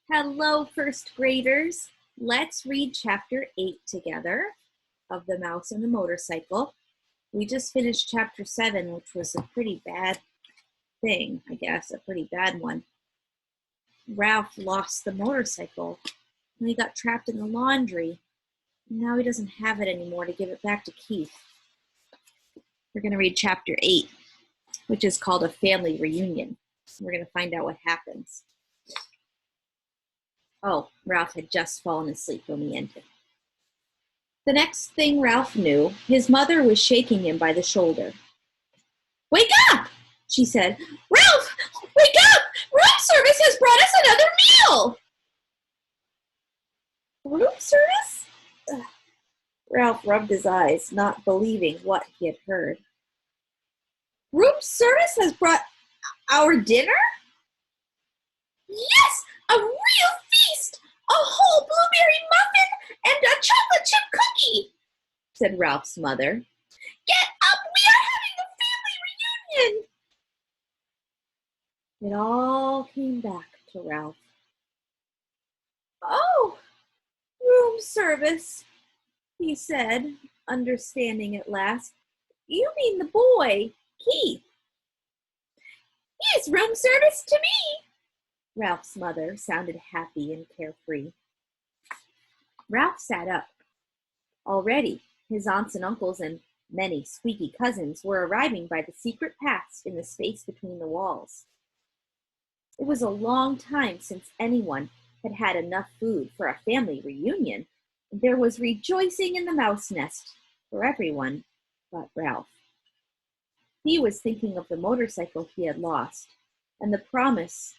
Hello, first graders. Let's read chapter 8 together of The Mouse and the Motorcycle. We just finished chapter 7, which was a pretty bad thing, I guess, a pretty bad one. Ralph lost the motorcycle and he got trapped in the laundry. Now he doesn't have it anymore to give it back to Keith. We're going to read chapter 8, which is called A Family Reunion. We're going to find out what happens. Oh, Ralph had just fallen asleep when we ended. The next thing Ralph knew, his mother was shaking him by the shoulder. "Wake up!" she said. "Ralph, wake up! Room service has brought us another meal!" Room service? Ralph rubbed his eyes, not believing what he had heard. Room service has brought our dinner? Yes, a real feast! A whole blueberry muffin and a chocolate chip cookie, said Ralph's mother. Get up, we are having a family reunion! It all came back to Ralph. Oh, room service, he said, understanding at last. You mean the boy, Keith. He's room service to me. Ralph's mother sounded happy and carefree. Ralph sat up. Already, his aunts and uncles and many squeaky cousins were arriving by the secret paths in the space between the walls. It was a long time since anyone had had enough food for a family reunion. There was rejoicing in the mouse nest for everyone but Ralph. He was thinking of the motorcycle he had lost and the promise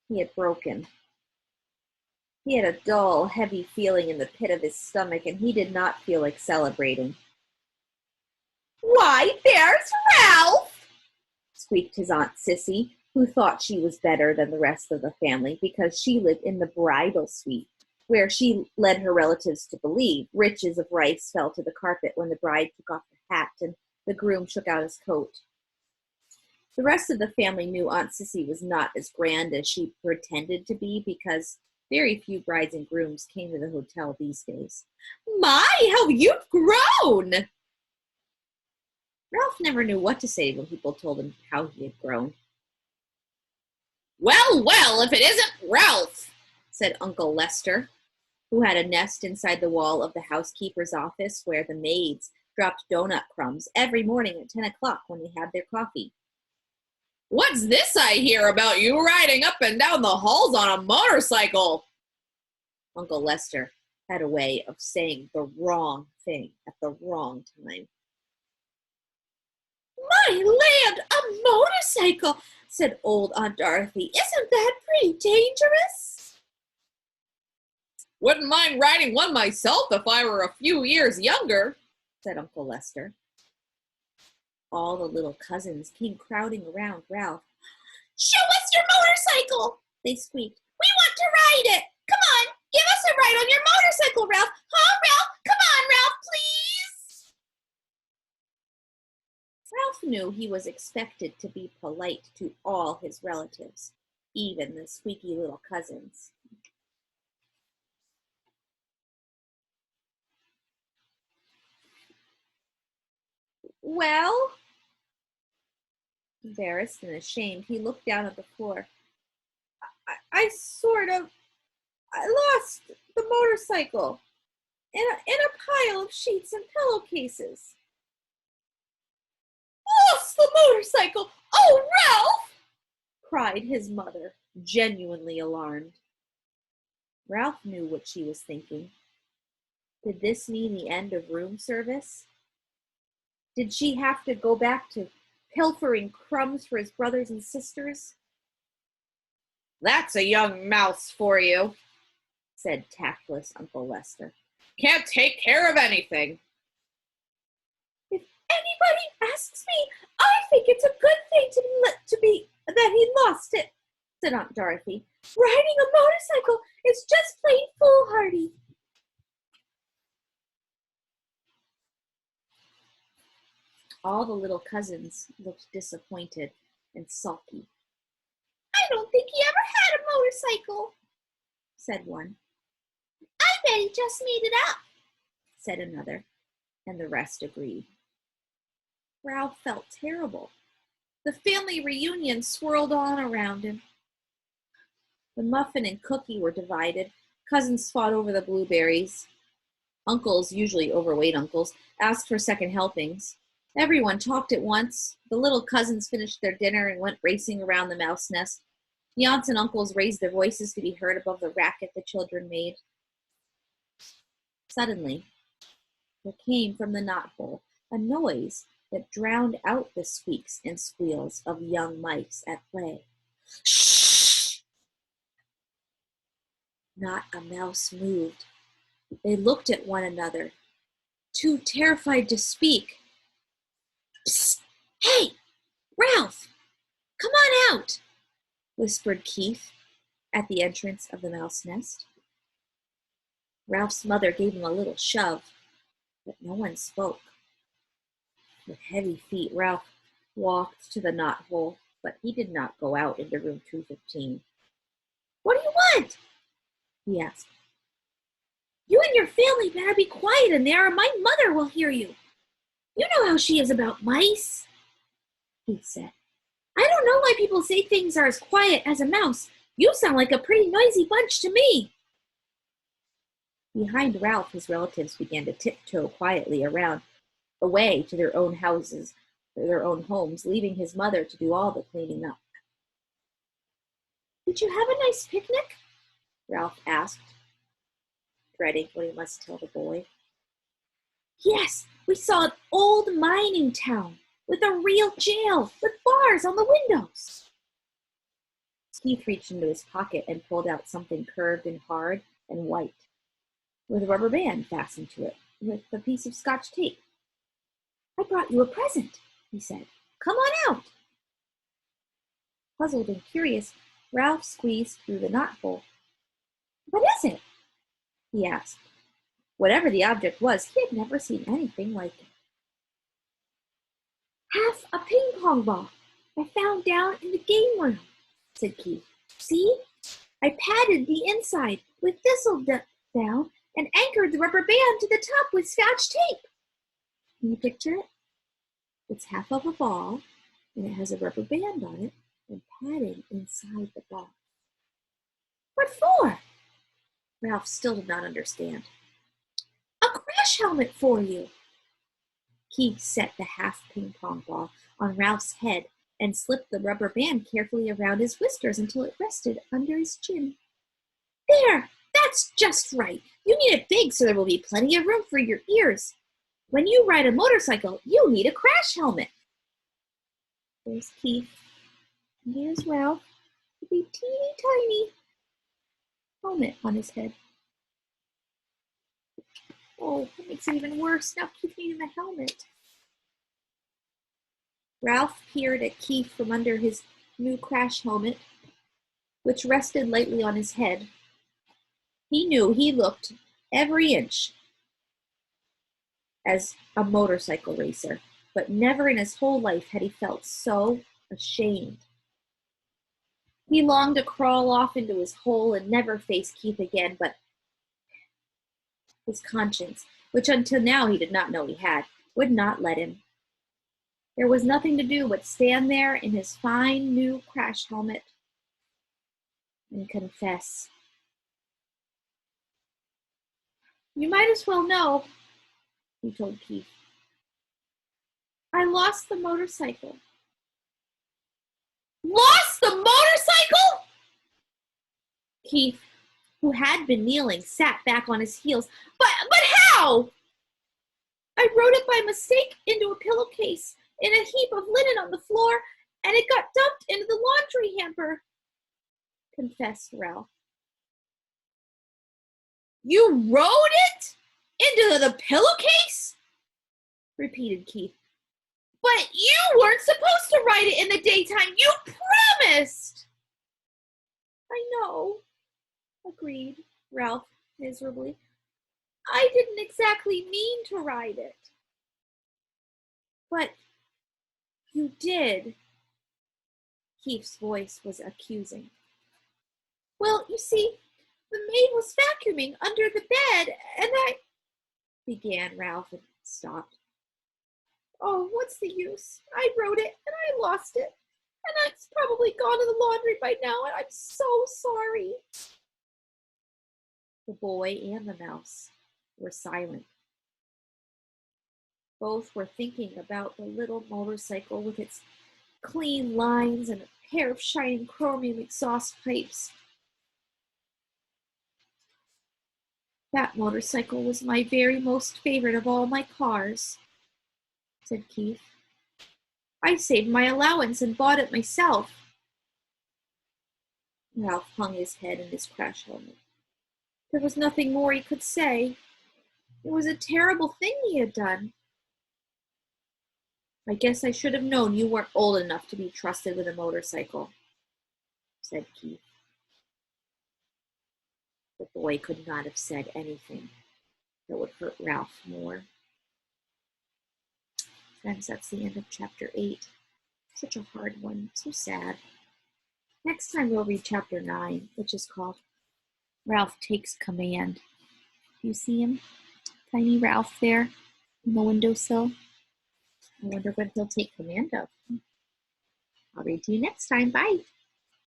he had broken. He had a dull, heavy feeling in the pit of his stomach, and he did not feel like celebrating. Why, there's Ralph! Squeaked his Aunt Sissy, who thought she was better than the rest of the family because she lived in the bridal suite, where she led her relatives to believe riches of rice fell to the carpet when the bride took off her hat and the groom shook out his coat. The rest of the family knew Aunt Sissy was not as grand as she pretended to be because very few brides and grooms came to the hotel these days. My, how you've grown! Ralph never knew what to say when people told him how he had grown. Well, well, if it isn't Ralph, said Uncle Lester, who had a nest inside the wall of the housekeeper's office where the maids dropped donut crumbs every morning at 10 o'clock when they had their coffee. What's this I hear about you riding up and down the halls on a motorcycle? Uncle Lester had a way of saying the wrong thing at the wrong time. My land, a motorcycle, said old Aunt Dorothy. Isn't that pretty dangerous? Wouldn't mind riding one myself if I were a few years younger, said Uncle Lester. All the little cousins came crowding around Ralph. Show us your motorcycle, they squeaked. We want to ride it. Come on, give us a ride on your motorcycle, Ralph. Huh, Ralph? Come on, Ralph, please. Ralph knew he was expected to be polite to all his relatives, even the squeaky little cousins. Well, embarrassed and ashamed, he looked down at the floor. I lost the motorcycle in a pile of sheets and pillowcases. Lost the motorcycle! Oh, Ralph! Cried his mother, genuinely alarmed. Ralph knew what she was thinking. Did this mean the end of room service? Did she have to go back to pilfering crumbs for his brothers and sisters? That's a young mouse for you, said tactless Uncle Lester. Can't take care of anything. If anybody asks me, I think it's a good thing to be that he lost it, said Aunt Dorothy. Riding a motorcycle is just plain foolhardy. All the little cousins looked disappointed and sulky. I don't think he ever had a motorcycle, said one. I bet he just made it up, said another, and the rest agreed. Ralph felt terrible. The family reunion swirled on around him. The muffin and cookie were divided. Cousins fought over the blueberries. Uncles, usually overweight uncles, asked for second helpings. Everyone talked at once. The little cousins finished their dinner and went racing around the mouse nest. The aunts and uncles raised their voices to be heard above the racket the children made. Suddenly, there came from the knothole a noise that drowned out the squeaks and squeals of young mice at play. Shh! Not a mouse moved. They looked at one another, too terrified to speak. Psst! Hey, Ralph, come on out, whispered Keith at the entrance of the mouse nest. Ralph's mother gave him a little shove, but no one spoke. With heavy feet, Ralph walked to the knothole, but he did not go out into room 215. What do you want? He asked. You and your family better be quiet in there or my mother will hear you. You know how she is about mice, Keith said. I don't know why people say things are as quiet as a mouse. You sound like a pretty noisy bunch to me. Behind Ralph, his relatives began to tiptoe quietly around, away to their own houses, or their own homes, leaving his mother to do all the cleaning up. Did you have a nice picnic? Ralph asked, dreading what he must tell the boy. Yes, we saw an old mining town with a real jail with bars on the windows. Keith reached into his pocket and pulled out something curved and hard and white, with a rubber band fastened to it with a piece of Scotch tape. I brought you a present, he said. Come on out. Puzzled and curious, Ralph squeezed through the knothole. What is it? He asked. Whatever the object was, he had never seen anything like it. Half a ping pong ball I found down in the game room, said Keith. See? I padded the inside with thistle down and anchored the rubber band to the top with Scotch tape. Can you picture it? It's half of a ball, and it has a rubber band on it and padding inside the ball. What for? Ralph still did not understand. A crash helmet for you. Keith set the half ping pong ball on Ralph's head and slipped the rubber band carefully around his whiskers until it rested under his chin. There, that's just right. You need it big so there will be plenty of room for your ears. When you ride a motorcycle, you need a crash helmet. There's Keith, and there's Ralph with a teeny tiny helmet on his head. Oh, that makes it even worse. Now Keith needing a helmet. Ralph peered at Keith from under his new crash helmet, which rested lightly on his head. He knew he looked every inch as a motorcycle racer, but never in his whole life had he felt so ashamed. He longed to crawl off into his hole and never face Keith again, but his conscience, which until now he did not know he had, would not let him. There was nothing to do but stand there in his fine new crash helmet and confess. You might as well know, he told Keith. I lost the motorcycle. Lost the motorcycle? Keith, who had been kneeling, sat back on his heels. But how? I rode it by mistake into a pillowcase in a heap of linen on the floor, and it got dumped into the laundry hamper, confessed Ralph. You rode it into the pillowcase? Repeated Keith. But you weren't supposed to ride it in the daytime. You promised. I know, agreed Ralph miserably. I didn't exactly mean to ride it. But you did. Keith's voice was accusing. Well, you see, The maid was vacuuming under the bed, and I began Ralph and stopped. Oh, what's the use? I wrote it, and I lost it, and it's probably gone to the laundry by now, and I'm so sorry. The boy and the mouse were silent. Both were thinking about the little motorcycle with its clean lines and a pair of shining chromium exhaust pipes. That motorcycle was my very most favorite of all my cars, said Keith. I saved my allowance and bought it myself. Ralph hung his head in his crash helmet. There was nothing more he could say. It was a terrible thing he had done. I guess I should have known you weren't old enough to be trusted with a motorcycle, said Keith. The boy could not have said anything that would hurt Ralph more. Friends, that's the end of chapter 8. Such a hard one, so sad. Next time we'll read chapter 9, which is called Ralph Takes Command. Do you see him? Tiny Ralph there on the windowsill. I wonder what he'll take command of. I'll read to you next time. Bye.